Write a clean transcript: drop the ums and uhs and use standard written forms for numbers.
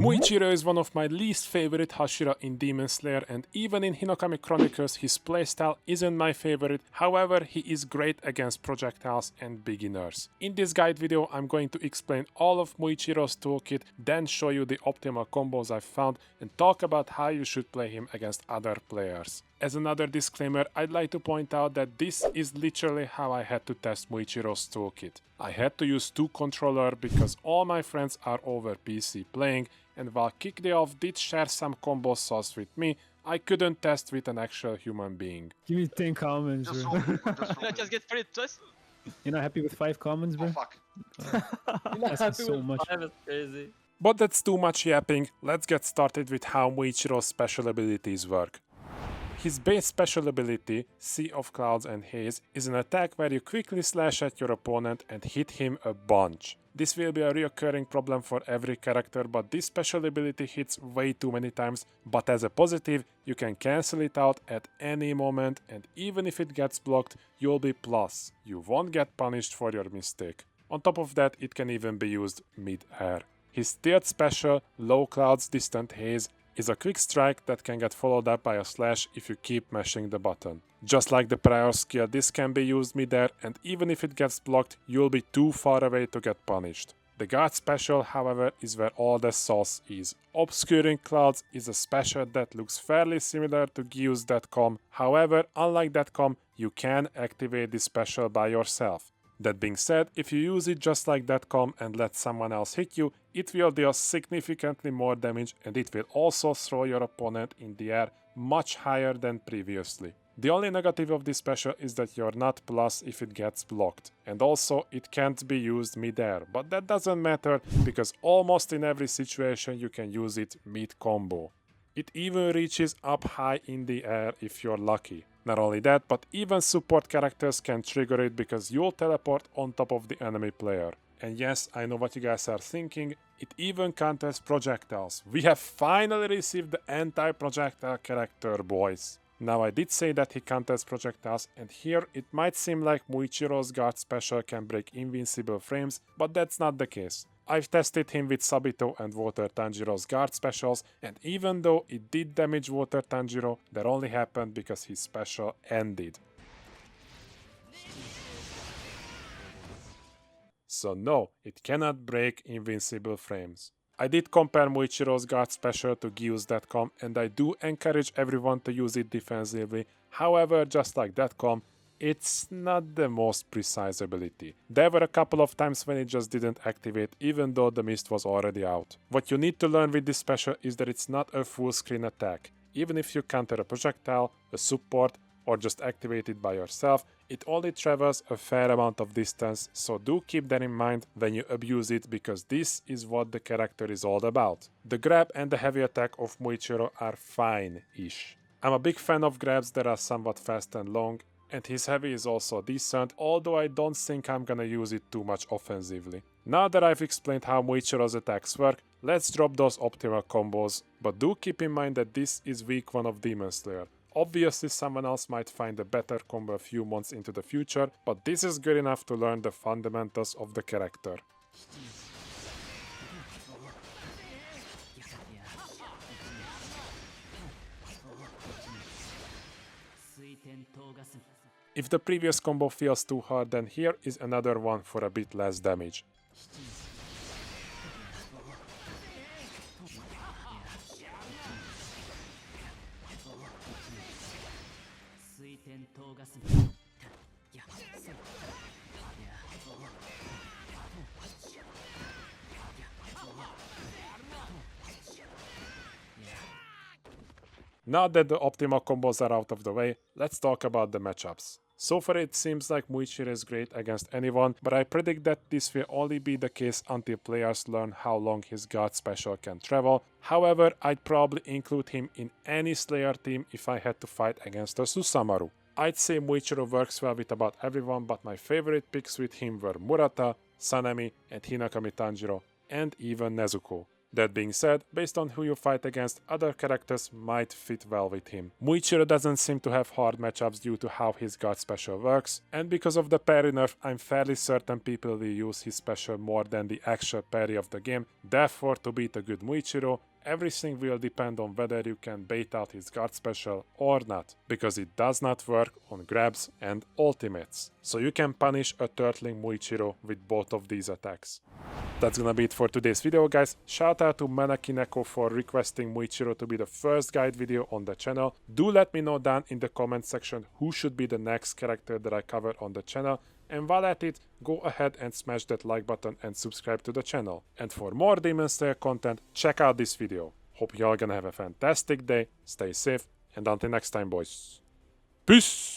Muichiro is one of my least favorite Hashira in Demon Slayer, and even in Hinokami Chronicles his playstyle isn't my favorite. However, he is great against projectiles and beginners. In this guide video I'm going to explain all of Muichiro's toolkit, then show you the optimal combos I've found and talk about how you should play him against other players. As another disclaimer, I'd like to point out that this is literally how I had to test Muichiro's toolkit. I had to use two controllers because all my friends are over PC playing, and while KickTheOff did share some combo sauce with me, I couldn't test with an actual human being. Give me 10 comments, Just bro. roll it, bro. Just roll Just it. get free twice. You're not happy with 5 comments, Oh bro? fuck. That's so much. That's crazy. But that's too much yapping, let's get started with how Muichiro's special abilities work. His base special ability, Sea of Clouds and Haze, is an attack where you quickly slash at your opponent and hit him a bunch. This will be a recurring problem for every character, but this special ability hits way too many times, but as a positive, you can cancel it out at any moment, and even if it gets blocked, you'll be plus. You won't get punished for your mistake. On top of that, it can even be used mid-air. His third special, Low Clouds Distant Haze, is a quick strike that can get followed up by a slash if you keep mashing the button. Just like the prior skill, this can be used mid-air, and even if it gets blocked, you'll be too far away to get punished. The guard special, however, is where all the sauce is. Obscuring Clouds is a special that looks fairly similar to Geuse.com, however, unlike .com, you can activate this special by yourself. That being said, if you use it just like .com and let someone else hit you, it will deal significantly more damage, and it will also throw your opponent in the air much higher than previously. The only negative of this special is that you're not plus if it gets blocked, and also it can't be used mid-air, but that doesn't matter because almost in every situation you can use it mid-combo. It even reaches up high in the air if you're lucky. Not only that, but even support characters can trigger it because you'll teleport on top of the enemy player. And yes, I know what you guys are thinking, it even counters projectiles. We have finally received the anti-projectile character, boys. Now I did say that he counters projectiles, and here it might seem like Muichiro's guard special can break invincible frames, but that's not the case. I've tested him with Sabito and Water Tanjiro's guard specials, and even though it did damage Water Tanjiro, that only happened because his special ended. So no, it cannot break invincible frames. I did compare Muichiro's guard special to Geuse.com, and I do encourage everyone to use it defensively. However, just like .com, it's not the most precise ability. There were a couple of times when it just didn't activate even though the mist was already out. What you need to learn with this special is that it's not a full screen attack. Even if you counter a projectile, a support, or just activate it by yourself, it only travels a fair amount of distance, so do keep that in mind when you abuse it because this is what the character is all about. The grab and the heavy attack of Muichiro are fine-ish. I'm a big fan of grabs that are somewhat fast and long, and his heavy is also decent, although I don't think I'm gonna use it too much offensively. Now that I've explained how Muichiro's attacks work, let's drop those optimal combos, but do keep in mind that this is week 1 of Demon Slayer. Obviously someone else might find a better combo a few months into the future, but this is good enough to learn the fundamentals of the character. If the previous combo feels too hard, then here is another one for a bit less damage. Now that the optimal combos are out of the way, let's talk about the matchups. So far it seems like Muichiro is great against anyone, but I predict that this will only be the case until players learn how long his guard special can travel. However, I'd probably include him in any Slayer team if I had to fight against a Susamaru. I'd say Muichiro works well with about everyone, but my favorite picks with him were Murata, Sanemi and Hinokami Tanjiro, and even Nezuko. That being said, based on who you fight against, other characters might fit well with him. Muichiro doesn't seem to have hard matchups due to how his God special works, and because of the parry nerf, I'm fairly certain people will use his special more than the actual parry of the game. Therefore, to beat a good Muichiro, everything will depend on whether you can bait out his guard special or not, because it does not work on grabs and ultimates. So you can punish a turtling Muichiro with both of these attacks. That's gonna be it for today's video, guys. Shout out to Manakineko for requesting Muichiro to be the first guide video on the channel. Do let me know down in the comment section who should be the next character that I cover on the channel. And while at it, go ahead and smash that like button and subscribe to the channel. And for more Demon Slayer content, check out this video. Hope you all gonna have a fantastic day, stay safe, and until next time, boys. Peace!